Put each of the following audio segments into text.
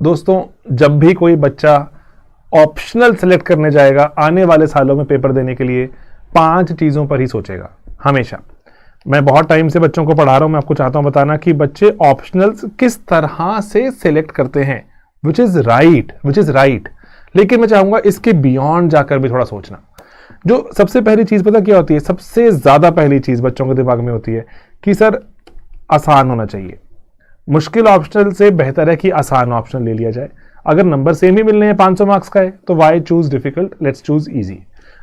दोस्तों, जब भी कोई बच्चा ऑप्शनल सेलेक्ट करने जाएगा आने वाले सालों में पेपर देने के लिए, 5 चीज़ों पर ही सोचेगा हमेशा। मैं बहुत टाइम से बच्चों को पढ़ा रहा हूं, मैं आपको चाहता हूं बताना कि बच्चे ऑप्शनल्स किस तरह से सेलेक्ट करते हैं, विच इज राइट। लेकिन मैं चाहूंगा इसके बियॉन्ड जाकर भी थोड़ा सोचना। जो सबसे पहली चीज पता क्या होती है, सबसे ज्यादा पहली चीज बच्चों के दिमाग में होती है कि सर आसान होना चाहिए। मुश्किल ऑप्शनल से बेहतर है कि आसान ऑप्शनल ले लिया जाए। अगर नंबर सेम ही मिलने हैं, 500 मार्क्स का है, तो why choose difficult, let's choose easy.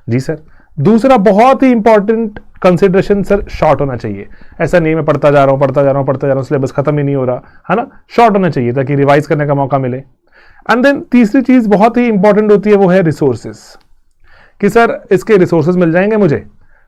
जी सर। दूसरा बहुत ही इंपॉर्टेंट कंसिडरेशन सर, शॉर्ट होना चाहिए। ऐसा नहीं मैं पढ़ता जा रहा हूं, सिलेबस खत्म ही नहीं हो रहा है ना। शॉर्ट होना चाहिए ताकि रिवाइज करने का मौका मिले। एंड देन तीसरी चीज बहुत ही इंपॉर्टेंट होती है, वो है रिसोर्सेज, कि सर इसके रिसोर्सेज मिल जाएंगे मुझे,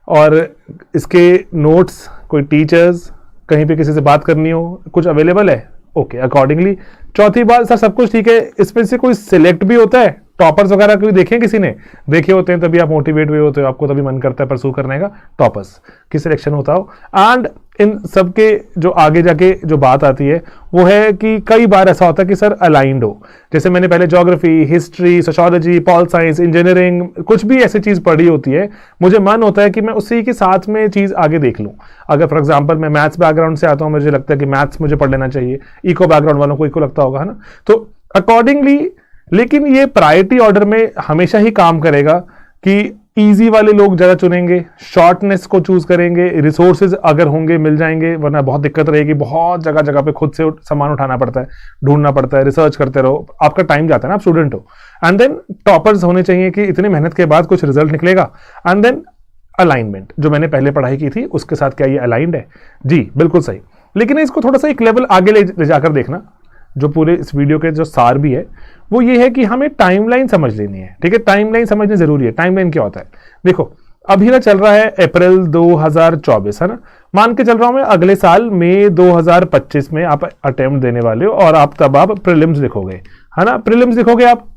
और इसके नोट्स, कोई टीचर्स, कहीं पे किसी से बात करनी हो, कुछ अवेलेबल है, ओके अकॉर्डिंगली। चौथी बात सर, सब कुछ ठीक है, इसमें से कोई सिलेक्ट भी होता है, टॉपर्स वगैरह कोई देखे, किसी ने देखे होते हैं, तभी आप मोटिवेट हुए होते हो, आपको तभी मन करता है परसू करने का, टॉपर्स की सिलेक्शन होता हो। एंड इन सबके जो आगे जाके जो बात आती है वो है कि कई बार ऐसा होता है कि सर अलाइंड हो। जैसे मैंने पहले geography, history, sociology, pol science, engineering, कुछ भी ऐसी चीज पढ़ी होती है, मुझे मन होता है कि मैं उसी के साथ में चीज आगे देख लूं। अगर फॉर एग्जाम्पल मैं मैथ्स बैकग्राउंड से आता हूं, मुझे लगता है कि मैथ्स मुझे पढ़ लेना चाहिए। इको बैकग्राउंड वालों को इको लगता होगा, है ना। तो अकॉर्डिंगली, लेकिन ये प्रायोरिटी ऑर्डर में हमेशा ही काम करेगा कि इजी वाले लोग ज्यादा चुनेंगे, शॉर्टनेस को चूज करेंगे, रिसोर्सेज अगर होंगे मिल जाएंगे, वरना बहुत दिक्कत रहेगी। बहुत जगह जगह पे खुद से सामान उठाना पड़ता है, ढूंढना पड़ता है, रिसर्च करते रहो, आपका टाइम जाता है ना, आप स्टूडेंट हो। एंड देन टॉपर्स होने चाहिए कि इतनी मेहनत के बाद कुछ रिजल्ट निकलेगा। एंड देन अलाइनमेंट, जो मैंने पहले पढ़ाई की थी उसके साथ क्या ये अलाइंड है? जी बिल्कुल सही। लेकिन इसको थोड़ा सा एक लेवल आगे ले जाकर देखना, जो पूरे इस वीडियो के जो सार भी है वो ये है कि हमें टाइमलाइन समझ लेनी है। ठीक है, टाइमलाइन समझनी जरूरी है। टाइमलाइन क्या होता है? देखो, अभी ना चल रहा है अप्रैल 2024, है ना। मान के चल रहा हूं मैं अगले साल मई 2025 में आप अटेम्प्ट देने वाले हो, और आप तब आप प्रीलिम्स लिखोगे, है ना। प्रीलिम्स लिखोगे आप,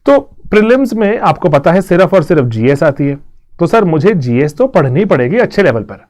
तो प्रीलिम्स में आपको पता है सिर्फ और सिर्फ जीएस आती है। तो सर मुझे जीएस तो पढ़नी पड़ेगी अच्छे लेवल पर,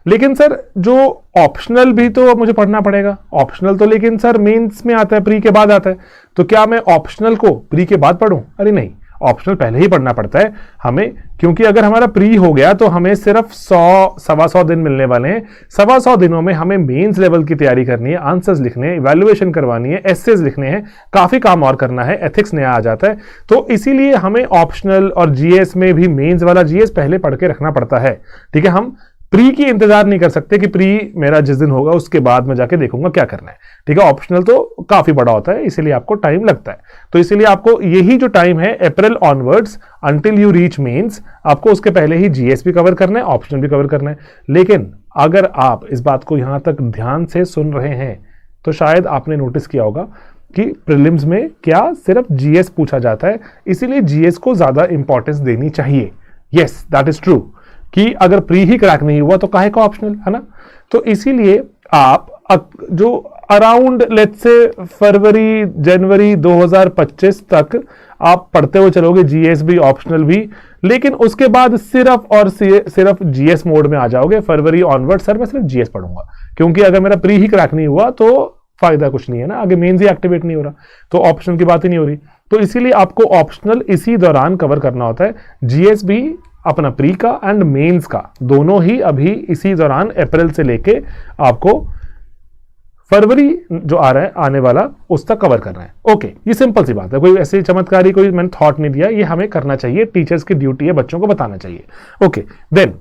लेकिन सर जो ऑप्शनल भी तो मुझे पढ़ना पड़ेगा। ऑप्शनल तो लेकिन सर मेंस में आता है, प्री के बाद आता है। तो क्या मैं ऑप्शनल को प्री के बाद पढ़ूं? अरे नहीं, ऑप्शनल पहले ही पढ़ना पड़ता है हमें, क्योंकि अगर हमारा प्री हो गया तो हमें सिर्फ 100-125 दिन मिलने वाले हैं। 125 दिनों में हमें मेंस लेवल की तैयारी करनी है, आंसर्स लिखने हैं, इवैल्यूएशन करवानी है, एसेज लिखने हैं, काफी काम और करना है, एथिक्स नया आ जाता है। तो इसीलिए हमें ऑप्शनल और जीएस में भी मेंस वाला जीएस पहले पढ़ के रखना पड़ता है। ठीक है, हम प्री की इंतजार नहीं कर सकते कि प्री मेरा जिस दिन होगा उसके बाद मैं जाके देखूंगा क्या करना है। ठीक है, ऑप्शनल तो काफी बड़ा होता है, इसीलिए आपको टाइम लगता है। तो इसीलिए आपको यही जो टाइम है April onwards until you reach mains, आपको उसके पहले ही जीएस भी कवर करना है, ऑप्शनल भी कवर करना है। लेकिन अगर आप इस बात को यहां तक ध्यान से सुन रहे हैं तो शायद आपने नोटिस किया होगा कि प्रीलिम्स में क्या सिर्फ जीएस पूछा जाता है, इसीलिए जीएस को ज्यादा इंपॉर्टेंस देनी चाहिए। यस, दैट इज ट्रू कि अगर प्री ही क्रैक नहीं हुआ तो काहे का ऑप्शनल, है ना। तो इसीलिए आप जो अराउंड लेट्स से फरवरी जनवरी 2025 तक आप पढ़ते हुए चलोगे, जीएस भी ऑप्शनल भी, लेकिन उसके बाद सिर्फ और सिर्फ जीएस मोड में आ जाओगे। फरवरी ऑनवर्ड सर मैं सिर्फ जीएस पढ़ूंगा, क्योंकि अगर मेरा प्री ही क्रैक नहीं हुआ तो फायदा कुछ नहीं है ना, आगे मेंस ही एक्टिवेट नहीं हो रहा, तो ऑप्शनल की बात ही नहीं हो रही। तो इसीलिए आपको ऑप्शनल इसी दौरान कवर करना होता है, जीएस भी अपना प्री का एंड मेंस का दोनों ही अभी इसी दौरान अप्रैल से लेके आपको फरवरी जो आ रहा है आने वाला उस तक कवर करना है। ओके, ये सिंपल सी बात है, कोई ऐसी चमत्कारी कोई मैंने थॉट नहीं दिया, ये हमें करना चाहिए, टीचर्स की ड्यूटी है बच्चों को बताना चाहिए। ओके, देन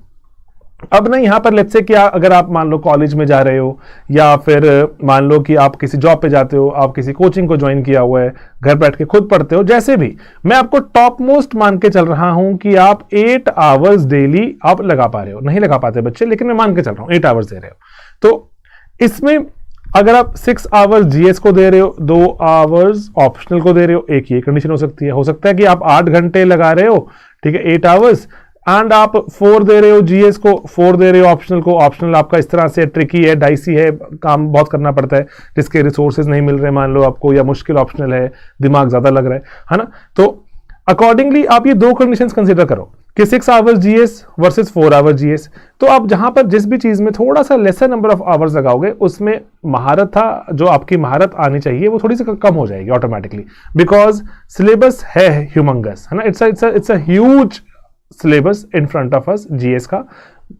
अब ना यहां पर लेट्स से क्या, अगर आप मान लो कॉलेज में जा रहे हो, या फिर मान लो कि आप किसी जॉब पे जाते हो, आप किसी कोचिंग को ज्वाइन किया हुआ है, घर बैठ के खुद पढ़ते हो, जैसे भी, मैं आपको टॉप मोस्ट मान के चल रहा हूं कि आप 8 आवर्स डेली आप लगा पा रहे हो। नहीं लगा पाते बच्चे, लेकिन मैं मान के चल रहा हूं 8 आवर्स दे रहे हो। तो इसमें अगर आप 6 आवर्स जीएस को दे रहे हो, 2 आवर्स ऑप्शनल को दे रहे हो, एक ये कंडीशन हो सकती है। हो सकता है कि आप 8 घंटे लगा रहे हो, ठीक है, 8 आवर्स, एंड आप 4 दे रहे हो जीएस को, 4 दे रहे हो ऑप्शनल को। ऑप्शनल आपका इस तरह से ट्रिकी है, डाइसी है, काम बहुत करना पड़ता है, जिसके रिसोर्सेज नहीं मिल रहे मान लो आपको, या मुश्किल ऑप्शनल है, दिमाग ज्यादा लग रहा है ना। तो अकॉर्डिंगली आप ये 2 कंडीशंस कंसीडर करो कि 6 hours GS versus 4 hours GS. तो आप जहां पर जिस भी चीज में थोड़ा सा लेसर नंबर ऑफ आवर्स लगाओगे उसमें महारत था, जो आपकी महारत आनी चाहिए वो थोड़ी सी कम हो जाएगी ऑटोमेटिकली, बिकॉज सिलेबस है ह्यूमंगस, है ना। It's a huge syllabus in front of us, GS का,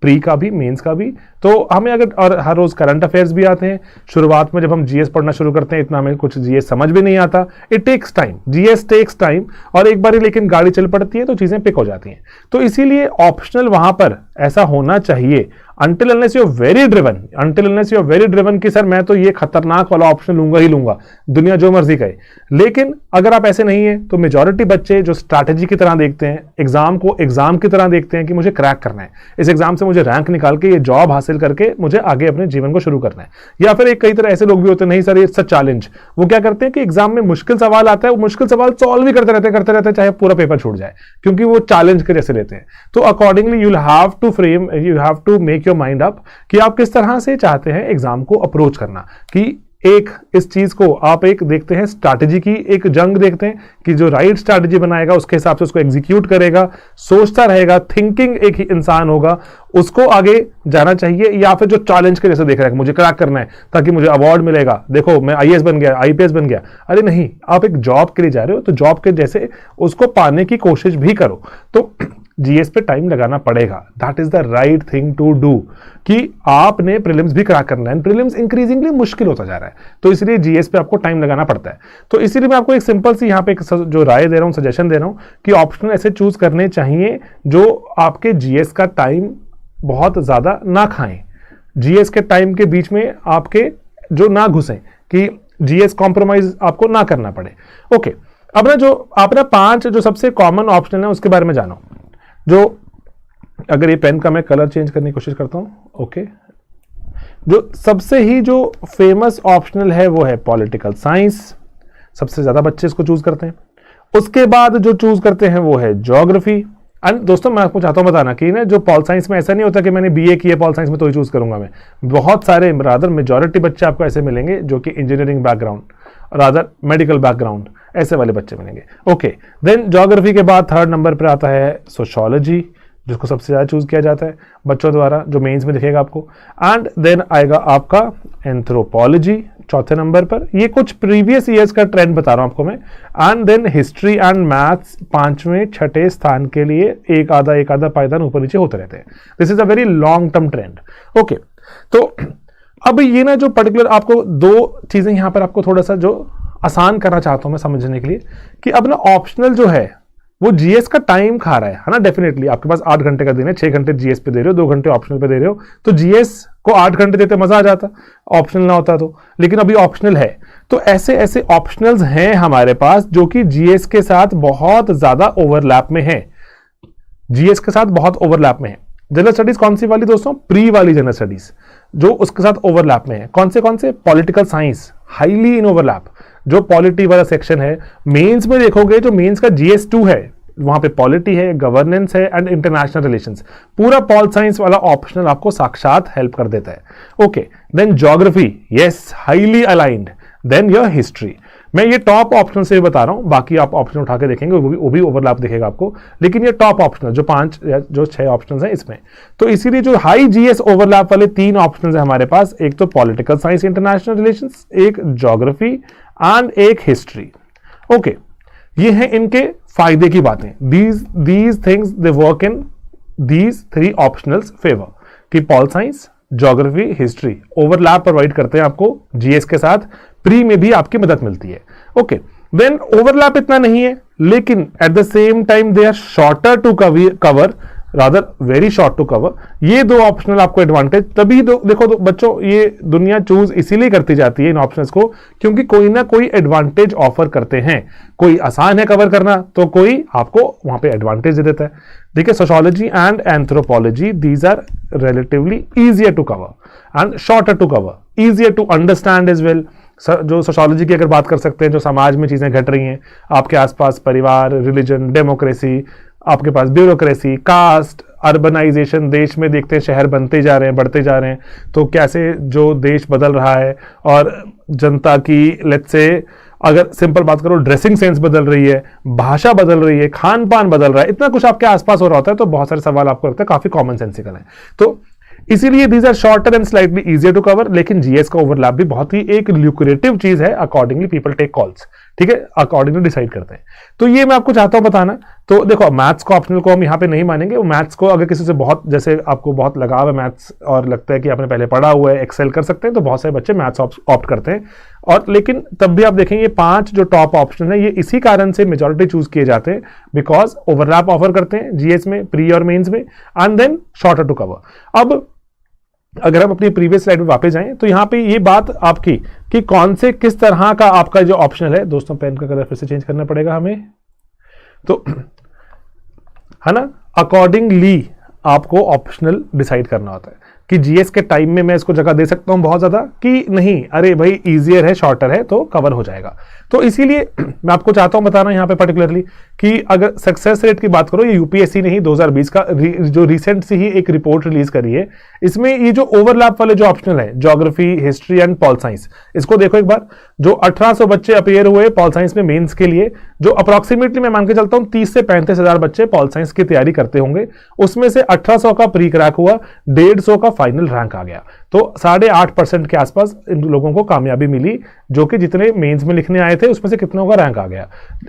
प्री का भी, मेंस का भी। तो हमें अगर, और हर रोज करंट अफेयर्स भी आते हैं। शुरुआत में जब हम जीएस पढ़ना शुरू करते हैं इतना हमें कुछ जीएस समझ भी नहीं आता। It takes time, GS takes time, और एक बार लेकिन गाड़ी चल पड़ती है तो चीजें पिक हो जाती हैं। तो इसीलिए ऑप्शनल वहां पर ऐसा होना चाहिए, until unless you are very driven कि सर मैं तो ये खतरनाक वाला ऑप्शन लूंगा ही लूंगा, दुनिया जो मर्जी कहे। लेकिन अगर आप ऐसे नहीं है तो मेजॉरिटी बच्चे जो स्ट्रैटेजी की तरह देखते हैं, एग्जाम को एग्जाम की तरह देखते हैं कि मुझे क्रैक करना है, इस एग्जाम से मुझे रैंक निकाल के ये जॉब हासिल करके मुझे आगे अपने जीवन को शुरू करना है। या फिर एक कई तरह ऐसे लोग भी होते हैं, नहीं सर ये इट्स अ चैलेंज, वो क्या करते हैं कि एग्जाम में मुश्किल सवाल आता है, वो मुश्किल सवाल सॉल्व भी करते रहते हैं चाहे पूरा पेपर छूट जाए, क्योंकि वो चैलेंज के जैसे लेते हैं। तो accordingly you have to make your mind up कि आप किस तरह से चाहते हैं एग्जाम को अप्रोच करना। कि एक इस चीज को आप एक देखते हैं स्ट्रैटेजी की एक जंग देखते हैं कि जो राइट स्ट्रैटेजी बनाएगा उसके हिसाब से उसको एग्जीक्यूट करेगा, सोचता रहेगा, थिंकिंग एक ही इंसान होगा, उसको आगे जाना चाहिए। या फिर जो चैलेंज के जैसे देख रहा है मुझे क्रैक करना है ताकि मुझे अवार्ड मिलेगा, देखो मैं आईएएस बन गया, आईपीएस बन गया। अरे नहीं, आप एक जॉब के लिए जा रहे हो तो जॉब के जैसे उसको पाने की कोशिश भी करो। तो जीएस पे टाइम लगाना पड़ेगा, that is the right thing to do. कि आपने प्रीलिम्स भी क्रैक करना है, प्रीलिम्स इंक्रीजिंगली मुश्किल होता जा रहा है, तो इसलिए जीएस पे आपको टाइम लगाना पड़ता है। तो इसीलिए मैं आपको एक सिंपल सी यहाँ पे एक जो राय दे रहा हूँ, सजेशन दे रहा हूँ कि ऑप्शनल ऐसे चूज करने चाहिए जो आपके जीएस का टाइम बहुत ज्यादा ना खाएं, जीएस के टाइम के बीच में आपके जो ना घुसें, कि जीएस कॉम्प्रोमाइज आपको ना करना पड़े। ओके, अब ना जो आपने 5 जो सबसे कॉमन ऑप्शनल है उसके बारे में जानो। जो अगर ये पेन का मैं कलर चेंज करने की कोशिश करता हूं, ओके, जो सबसे ही जो फेमस ऑप्शनल है वो है पॉलिटिकल साइंस, सबसे ज्यादा बच्चे इसको चूज करते हैं। उसके बाद जो चूज करते हैं वो है ज्योग्राफी। एंड दोस्तों मैं आपको चाहता हूं बताना कि ना जो पॉल साइंस में ऐसा नहीं होता कि मैंने बीए किया पॉल साइंस में तो ही चूज करूंगा मैं। बहुत सारे रादर मेजॉरिटी बच्चे आपको ऐसे मिलेंगे जो कि engineering background, rather medical background, ऐसे वाले बच्चे मिलेंगे। ओके, देन ज्योग्राफी के बाद 3rd नंबर पर आता है सोशियोलॉजी, जिसको सबसे ज्यादा चूज किया जाता है बच्चों द्वारा, जो मेंस में दिखेगा आपको। एंड देन आएगा आपका एंथ्रोपोलॉजी 4थे नंबर पर। ये कुछ प्रीवियस ईयर्स का ट्रेंड बता रहा हूं आपको मैं। And then history and maths 5वें 6ठे स्थान के लिए एक आधा पायदान ऊपर नीचे होते रहते हैं। This is a very long term trend. Okay, तो अब ये ना जो पर्टिकुलर आपको 2 चीजें यहां पर आपको थोड़ा सा जो आसान करना चाहता हूं मैं समझने के लिए, कि अब ना ऑप्शनल जो है वो जीएस का टाइम खा रहा है ना। डेफिनेटली आपके पास 8 घंटे का दिन है, 6 घंटे जीएस पे दे रहे हो, 2 घंटे ऑप्शनल पे दे रहे हो, तो जीएस को 8 घंटे देते मजा आ जाता ऑप्शनल ना होता तो। लेकिन अभी ऑप्शनल है, तो ऐसे ऐसे ऑप्शनल्स हैं हमारे पास जो कि जीएस के साथ बहुत ज्यादा ओवरलैप में है, जीएस के साथ बहुत ओवरलैप में है। जनरल स्टडीज कौन सी वाली दोस्तों? प्री वाली जनरल स्टडीज जो उसके साथ ओवरलैप में है। कौन से? पॉलिटिकल साइंस, हाईली इन ओवरलैप। जो पॉलिटी वाला सेक्शन है, मेंस में देखोगे जो मेंस का जीएस2 है वहां पे पॉलिटी है, गवर्नेंस है एंड इंटरनेशनल रिलेशंस, पूरा पॉल साइंस वाला ऑप्शनल आपको साक्षात हेल्प कर देता है। Okay, then geography, yes, highly aligned. Then your history. मैं ये टॉप ऑप्शन से बता रहा हूं, बाकी आप ऑप्शन उठा के देखेंगे वो भी ओवरलैप दिखेगा आपको, लेकिन ये टॉप ऑप्शनल जो 5 या जो 6 ऑप्शंस हैं इसमें। तो इसीलिए जो हाई जीएस ओवरलैप वाले 3 ऑप्शंस हैं हमारे पास, एक तो पॉलिटिकल साइंस इंटरनेशनल रिलेशंस, एक ज्योग्राफी एंड एक हिस्ट्री। ओके, ये हैं इनके फायदे की बातें। These things they work in these 3 optionals favour, कि pol science, geography, history overlap provide करते हैं आपको जीएस के साथ, प्री में भी आपकी मदद मिलती है। ओके, देन ओवरलैप इतना नहीं है, लेकिन at the same time they are shorter to cover, rather very short to cover. ये 2 ऑप्शनल आपको एडवांटेज, तभी देखो बच्चों, ये दुनिया चूज इसीलिए करती जाती है इन ऑप्शंस को, क्योंकि कोई ना कोई एडवांटेज ऑफर करते हैं। कोई आसान है कवर करना तो कोई आपको वहां पे एडवांटेज दे देता है। देखिए, sociology and anthropology, these are relatively easier to cover and shorter to cover, easier to understand as well. जो सोशियोलॉजी की अगर बात कर सकते हैं, जो समाज में चीजें घट रही हैं आपके आसपास, परिवार, रिलीजन, डेमोक्रेसी, आपके पास ब्यूरोक्रेसी, कास्ट, अर्बनाइजेशन, देश में देखते हैं शहर बनते जा रहे हैं, बढ़ते जा रहे हैं, तो कैसे जो देश बदल रहा है और जनता की लेट्स से अगर सिंपल बात करो, ड्रेसिंग सेंस बदल रही है, भाषा बदल रही है, खान पान बदल रहा है, इतना कुछ आपके आसपास हो रहा होता है, तो बहुत सारे सवाल आपको लगता है काफी कॉमन सेंसिकल है। तो इसीलिए these are shorter and slightly easier to cover, लेकिन जीएस का ओवरलैप भी बहुत ही एक ल्यूक्रेटिव चीज है। अकॉर्डिंगली पीपल टेक कॉल्स, ठीक है, अकॉर्डिंगली डिसाइड करते हैं। तो ये मैं आपको चाहता हूं बताना। तो देखो, मैथ्स को ऑप्शनल को हम यहाँ पे नहीं मानेंगे। वो मैथ्स को अगर किसी से बहुत, जैसे आपको बहुत लगाव है मैथ्स और लगता है कि आपने पहले पढ़ा हुआ है, एक्सेल कर सकते हैं, तो बहुत सारे बच्चे मैथ्स ऑप्ट करते हैं। और लेकिन तब भी आप देखेंगे 5 जो टॉप ऑप्शन है, ये इसी कारण से मेजॉरिटी चूज किए जाते हैं, बिकॉज ओवरलैप ऑफर करते हैं जीएस में, प्री और मेन्स में, and then shorter to cover. अब अगर हम अपनी प्रीवियस स्लाइड में वापस जाएं, तो यहां पे ये बात आपकी कि कौन से किस तरह का आपका जो ऑप्शनल है, दोस्तों पेन का कलर फिर से चेंज करना पड़ेगा हमें, तो है ना, अकॉर्डिंगली आपको ऑप्शनल डिसाइड करना होता है कि जीएस के टाइम में मैं इसको जगह दे सकता हूं बहुत ज्यादा, कि नहीं अरे भाई इजियर है, शॉर्टर है, तो कवर हो जाएगा। तो इसीलिए मैं आपको चाहता हूं बताना यहां पे पर्टिकुलरली कि अगर सक्सेस रेट की बात करो, ये यूपीएससी ने ही 2020 का जो रिसेंट से ही एक रिपोर्ट रिलीज करी है, इसमें ये जो ओवरलैप वाले जो ऑप्शनल है, geography, history and pol science, इसको देखो एक बार। जो 1800 बच्चे अपियर हुए पॉल साइंस में मेंस के लिए, जो अप्रोक्सीमेटली मैं मान के चलता हूं 30 से 35 हजार बच्चे पॉल साइंस की तैयारी करते होंगे, उसमें से 1800 का प्री क्रैक हुआ, 150 का फाइनल रैंक आ गया। तो 8.5% के आसपास इन लोगों को कामयाबी मिली, जो कि जितने मेंस में लिखने आए थे उसमें से कितनों का रैंक आ गया।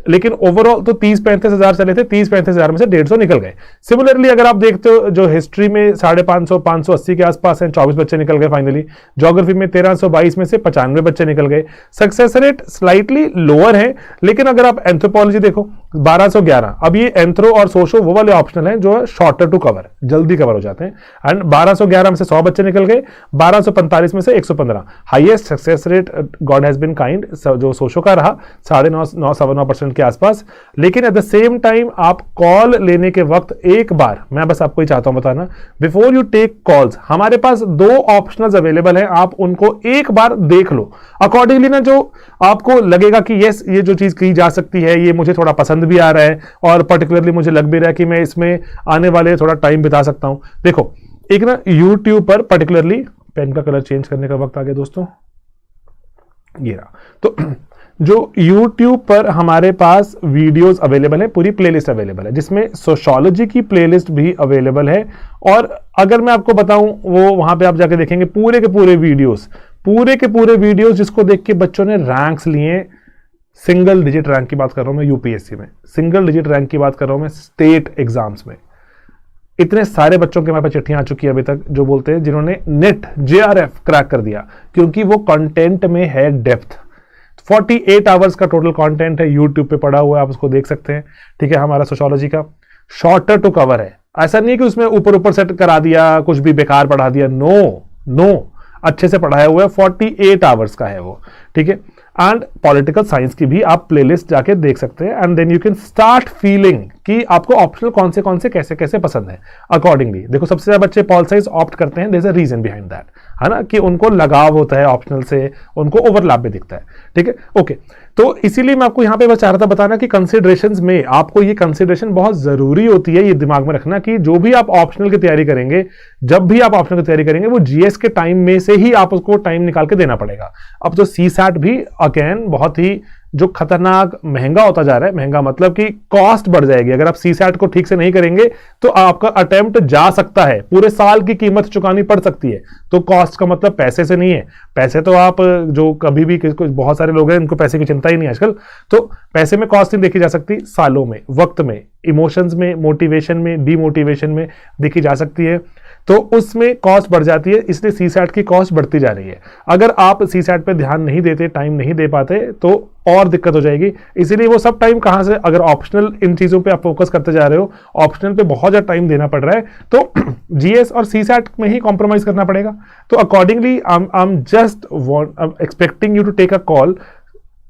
लेकिन ओवरऑल तो 30-35 हजार चले थे, 30-35 हजार में से 150 निकल गए। सिमिलरली अगर आप देखते हो, जो हिस्ट्री में 550, 580 के आसपास हैं, 24 बच्चे निकल गए फाइनली। ज्योग्राफी में 1322 में से 95 बच्चे निकल गए। सक्सेस रेट स्लाइटली लोअर है, लेकिन अगर आप एंथ्रोपोलॉजी देखो 1211, अब ये एंथ्रो और सोशो वो वाले ऑप्शनल हैं जो शॉर्टर टू कवर, जल्दी कवर हो जाते हैं, एंड 1211 में से 100 बच्चे निकल गए, 1245 में से 115। Highest success rate god has been kind जो सोशो का रहा 9.5-9.9% के आसपास। लेकिन एट द सेम टाइम आप कॉल लेने के वक्त एक बार, मैं बस आपको ही चाहता हूं बताना, बिफोर यू टेक कॉल्स, हमारे पास 2 ऑप्शनल्स अवेलेबल हैं, आप उनको एक बार देख लो। अकॉर्डिंगली ना जो आपको लगेगा कि यस ये जो चीज की जा सकती है, ये मुझे थोड़ा पसंद भी आ रहा है, और पर्टिकुलरली मुझे लग भी रहा है कि मैं इसमें आने वाले थोड़ा टाइम बिता सकता हूं। देखो एक ना यूट्यूब पर पर्टिकुलरली, पेन का कलर चेंज करने का वक्त आ गया दोस्तों, ये रहा। तो जो YouTube पर हमारे पास वीडियोस अवेलेबल है, पूरी प्लेलिस्ट अवेलेबल है, जिसमें सोशियोलॉजी की प्लेलिस्ट भी अवेलेबल है। और अगर मैं आपको बताऊं, वो वहां पे आप जाके देखेंगे पूरे के पूरे वीडियोस जिसको देख के बच्चों ने रैंक्स लिए। सिंगल डिजिट रैंक की बात कर रहा हूं मैं यूपीएससी में, सिंगल डिजिट रैंक की बात कर रहा हूं मैं स्टेट एग्जाम्स में। इतने सारे बच्चों के हमारे पास चिट्ठियां आ चुकी है अभी तक, जो बोलते हैं जिन्होंने नेट जेआरएफ क्रैक कर दिया, क्योंकि वो कंटेंट में है डेप्थ। 48 आवर्स का टोटल कंटेंट है, यूट्यूब पे पड़ा हुआ है, आप उसको देख सकते हैं, ठीक है। हमारा सोशियोलॉजी का शॉर्टर टू कवर है, ऐसा नहीं है कि उसमें ऊपर ऊपर सेट करा दिया, कुछ भी बेकार पढ़ा दिया, नो, अच्छे से पढ़ाया हुआ है, 48 आवर्स का है वो, ठीक है। एंड पॉलिटिकल साइंस की भी आप प्लेलिस्ट जाके देख सकते हैं, and then you can start feeling कि आपको ऑप्शनल कौन से कैसे पसंद है। अकॉर्डिंगली देखो, सबसे ज्यादा बच्चे पॉल साइंस ऑप्ट करते हैं, there is a reason behind that, है ना, कि उनको लगाव होता है ऑप्शनल से, उनको ओवरलैप भी दिखता है, ठीक है, ओके। तो इसीलिए मैं आपको यहां पे बस चाह रहा था बताना कि कंसिडरेशंस में आपको ये कंसिडरेशन बहुत जरूरी होती है, ये दिमाग में रखना कि जो भी आप ऑप्शनल की तैयारी करेंगे, जब भी आप ऑप्शनल की तैयारी करेंगे, वो जीएस के टाइम में से ही आप उसको टाइम निकाल के देना पड़ेगा। अब तो सीसैट भी अगेन बहुत ही जो खतरनाक महंगा होता जा रहा है, महंगा मतलब कि कॉस्ट बढ़ जाएगी। अगर आप सीसैट को ठीक से नहीं करेंगे तो आपका अटेम्प्ट जा सकता है, पूरे साल की कीमत चुकानी पड़ सकती है। तो कॉस्ट का मतलब पैसे से नहीं है, पैसे तो आप जो कभी भी, बहुत सारे लोग हैं इनको पैसे की चिंता ही नहीं आजकल, तो पैसे में कॉस्ट नहीं देखी जा सकती, सालों में, वक्त में, इमोशंस में, मोटिवेशन में, डिमोटिवेशन में देखी जा सकती है। तो उसमें कॉस्ट बढ़ जाती है, इसलिए सीसैट की कॉस्ट बढ़ती जा रही है। अगर आप सीसैट पे ध्यान नहीं देते, टाइम नहीं दे पाते, तो और दिक्कत हो जाएगी। इसीलिए वो सब टाइम कहां से, अगर ऑप्शनल इन चीजों पे आप फोकस करते जा रहे हो, ऑप्शनल पे बहुत ज्यादा टाइम देना पड़ रहा है, तो जीएस और सीसैट में ही कॉम्प्रोमाइज करना पड़ेगा। तो accordingly I am just expecting you to take a call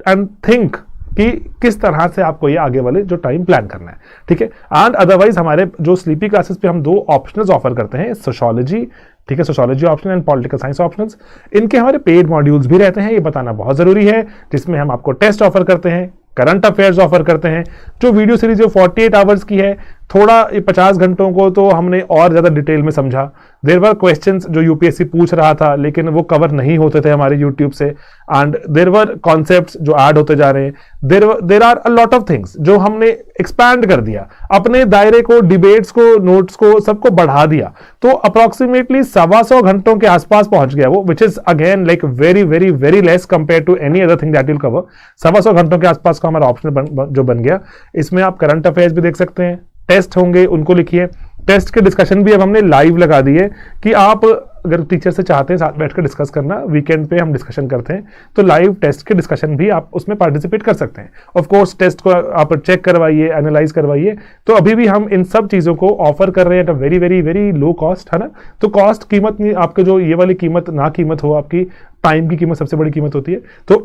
and think कि किस तरह से आपको ये आगे वाले जो टाइम प्लान करना है, ठीक है। एंड अदरवाइज हमारे जो स्लीपी क्लासेस पे हम 2 ऑप्शनल्स ऑफर करते हैं, सोशियोलॉजी, ठीक है, sociology optional and political science optionals. इनके हमारे पेड मॉड्यूल्स भी रहते हैं, ये बताना बहुत जरूरी है, जिसमें हम आपको टेस्ट ऑफर करते हैं, करंट अफेयर्स ऑफर करते हैं। जो वीडियो सीरीज जो 48 आवर्स की है, थोड़ा 50 घंटों को तो हमने और ज़्यादा डिटेल में समझा। देयर वर क्वेश्चंस जो यूपीएससी पूछ रहा था लेकिन वो कवर नहीं होते थे हमारे यूट्यूब से, एंड देयर वर कॉन्सेप्ट्स जो ऐड होते जा रहे हैं, there are a lot of things जो हमने एक्सपैंड कर दिया, अपने दायरे को, डिबेट्स को, नोट्स को, सबको बढ़ा दिया। तो अप्रोक्सीमेटली 125 घंटों के आसपास पहुंच गया वो, which is again like very very very less compare to any other thing that will cover. 125 घंटों के आसपास का हमारा ऑप्शनल जो बन गया। इसमें आप करंट अफेयर्स भी देख सकते हैं, टेस्ट होंगे उनको लिखिए, टेस्ट के डिस्कशन भी अब हमने लाइव लगा दिए कि आप अगर टीचर से चाहते हैं साथ बैठकर डिस्कस करना, वीकेंड पे हम डिस्कशन करते हैं, तो लाइव टेस्ट के डिस्कशन भी आप उसमें पार्टिसिपेट कर सकते हैं। ऑफ कोर्स टेस्ट को आप चेक करवाइए, एनालाइज करवाइए। तो अभी भी हम इन सब चीज़ों को ऑफर कर रहे हैं at a very very very low cost, है ना। तो कॉस्ट कीमत नहीं, आपके जो ये वाली कीमत ना कीमत हो, आपकी टाइम की कीमत सबसे बड़ी कीमत होती है। तो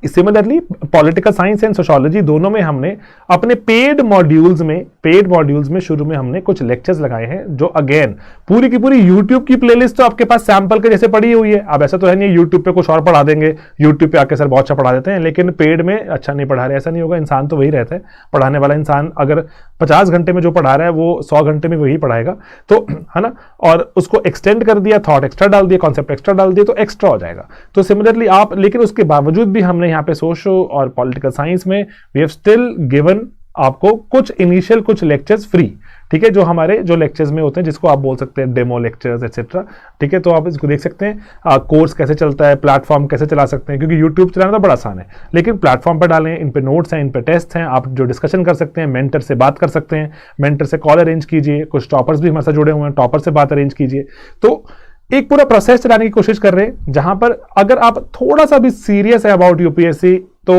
similarly political science and sociology दोनों में हमने अपने पेड मॉड्यूल्स में शुरू में हमने कुछ लेक्चर्स लगाए हैं, जो अगेन पूरी की पूरी यूट्यूब की प्लेलिस्ट तो आपके पास सैंपल के जैसे पड़ी हुई है। अब ऐसा तो है नहीं यूट्यूब पे कुछ और पढ़ा देंगे, यूट्यूब पे आके सर बहुत अच्छा पढ़ा देते हैं, लेकिन पेड में अच्छा नहीं पढ़ा रहे, ऐसा नहीं होगा। इंसान तो वही रहता है, पढ़ाने वाला इंसान अगर 50 घंटे में जो पढ़ा रहा है वो 100 घंटे में वही पढ़ाएगा, तो है ना। और उसको एक्सटेंड कर दिया, थॉट एक्स्ट्रा डाल दिया, कॉन्सेप्ट एक्स्ट्रा डाल दिया, तो एक्स्ट्रा हो जाएगा। तो सिमिलरली आप, लेकिन उसके बावजूद भी हमने यहाँ पे सोशल और पॉलिटिकल साइंस में वी हैव स्टिल गिवन आपको कुछ इनिशियल कुछ लेक्चर्स फ्री, ठीक है, जो हमारे जो लेक्चर्स में होते हैं, जिसको आप बोल सकते हैं डेमो लेक्चर्स एक्सेट्रा, ठीक है। तो आप इसको देख सकते हैं, कोर्स कैसे चलता है, प्लेटफॉर्म कैसे चला सकते हैं, क्योंकि यूट्यूब चलाना तो बड़ा आसान है, लेकिन प्लेटफॉर्म पर डालें, इन पे नोट्स हैं, इन पे टेस्ट हैं, आप जो डिस्कशन कर सकते हैं, मेंटर से बात कर सकते हैं, मेंटर से कॉल अरेंज कीजिए, कुछ टॉपर्स भी हमारे साथ जुड़े हुए हैं, टॉपर से बात अरेंज कीजिए। तो एक पूरा प्रोसेस चलाने की कोशिश कर रहे हैं, जहां पर अगर आप थोड़ा सा भी सीरियस है अबाउट यूपीएससी, तो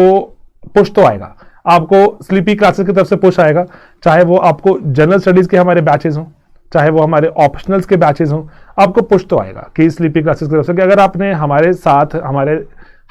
पुश तो आएगा आपको, स्लीपी क्लासेस की तरफ से पुश आएगा, चाहे वो आपको जनरल स्टडीज के हमारे बैचेस हों, चाहे वो हमारे ऑप्शनल्स के बैचेस हों, आपको पुश तो आएगा कि स्लीपी क्लासेस की तरफ से कि अगर आपने हमारे साथ हमारे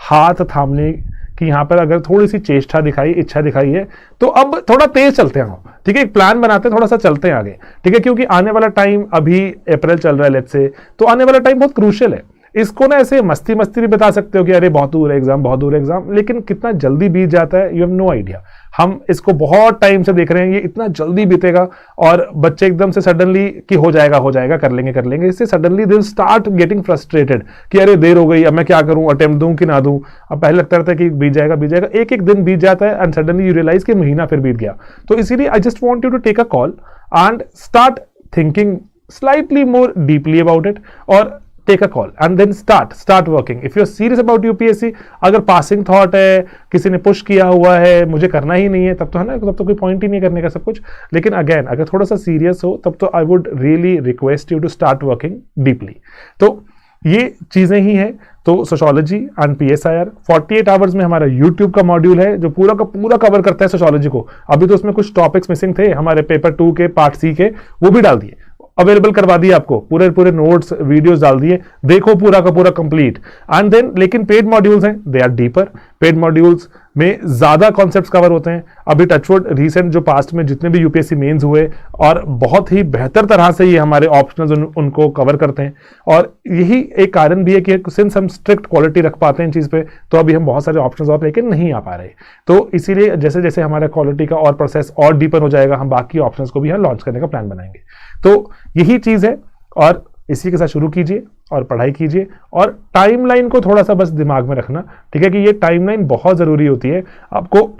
हाथ थामने की यहाँ पर अगर थोड़ी सी चेष्टा दिखाई, इच्छा दिखाई है, तो अब थोड़ा तेज चलते हैं हम, ठीक है, एक प्लान बनाते हैं, थोड़ा सा चलते हैं आगे, ठीक है, क्योंकि आने वाला टाइम, अभी अप्रैल चल रहा है लेट्स से, तो आने वाला टाइम बहुत क्रूशियल है। इसको ना ऐसे मस्ती मस्ती भी बता सकते हो कि अरे बहुत दूर है एग्जाम, बहुत दूर है एग्जाम, लेकिन कितना जल्दी बीत जाता है, यू हैव नो आइडिया। हम इसको बहुत टाइम से देख रहे हैं, ये इतना जल्दी बीतेगा, और बच्चे एकदम से सडनली कि हो जाएगा, कर लेंगे, इससे suddenly they will start getting frustrated कि अरे देर हो गई, अब मैं क्या करूं, अटेम्प्ट दूं कि ना दूं। अब पहले लगता रहता है कि बीत जाएगा, एक दिन बीत जाता है, एंड सडनली यू रियलाइज कि महीना फिर बीत गया। तो इसीलिए I just want you to take a call and start thinking slightly more deeply about it, और take a call and then start working if you're serious about UPSC। अगर passing thought है, किसी ने पुश किया हुआ है, मुझे करना ही नहीं है, तब तो है ना, तब तो कोई पॉइंट ही नहीं करने का सब कुछ। लेकिन अगेन अगर थोड़ा सा सीरियस हो, तब तो I would really request you to start working deeply. तो ये चीजें ही हैं। तो सोशियोलॉजी एंड PSIR 48 आवर्स में हमारा यूट्यूब का मॉड्यूल है, जो पूरा का पूरा कवर करता है सोशियोलॉजी को। अभी तो उसमें कुछ टॉपिक्स मिसिंग थे हमारे पेपर 2 के पार्ट C के, वो भी डाल दिए, अवेलेबल करवा दिए आपको, पूरे नोट्स वीडियोस डाल दिए, देखो पूरा का पूरा कंप्लीट। एंड देन लेकिन पेड मॉड्यूल्स हैं, they are deeper. Paid modules में ज्यादा कॉन्सेप्ट्स कवर होते हैं। अभी टचवुड रिसेंट जो पास्ट में जितने भी यूपीएससी मेंस हुए, और बहुत ही बेहतर तरह से ये हमारे ऑप्शनल्स उनको कवर करते हैं। और यही एक कारण भी है कि सिंस हम स्ट्रिक्ट क्वालिटी रख पाते हैं चीज पे, तो अभी हम बहुत सारे ऑप्शंस और लेके नहीं आ पा रहे। तो इसीलिए जैसे जैसे हमारा क्वालिटी का और प्रोसेस और डीपर हो जाएगा, हम बाकी ऑप्शंस को भी यहाँ लॉन्च करने का प्लान बनाएंगे। तो यही चीज है, और इसी के साथ शुरू कीजिए और पढ़ाई कीजिए, और टाइमलाइन को थोड़ा सा बस दिमाग में रखना, ठीक है, कि ये टाइमलाइन बहुत जरूरी होती है। आपको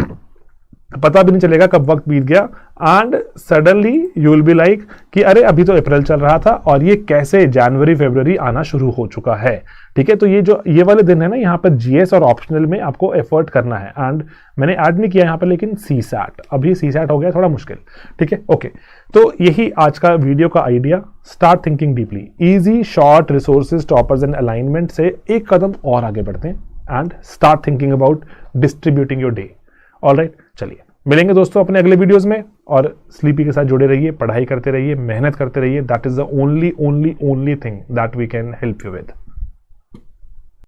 पता भी नहीं चलेगा कब वक्त बीत गया, and suddenly you will be like कि अरे अभी तो अप्रैल चल रहा था और ये कैसे जनवरी फरवरी आना शुरू हो चुका है। ठीक है, तो ये वाले दिन है ना, यहाँ पर जीएस और ऑप्शनल में आपको एफर्ट करना है। एंड मैंने ऐड नहीं किया यहाँ पर, लेकिन CSAT, अभी CSAT हो गया थोड़ा मुश्किल। ठीक है, ओके, तो यही आज का वीडियो का idea. Start thinking deeply, easy short resources, toppers and alignment से एक कदम और आगे बढ़ते हैं and start thinking about distributing your day. Alright, चलिए मिलेंगे दोस्तों अपने अगले वीडियोस में, और स्लीपी के साथ जुड़े रहिए, पढ़ाई करते रहिए, मेहनत करते रहिए। That is the only thing that we can help you with.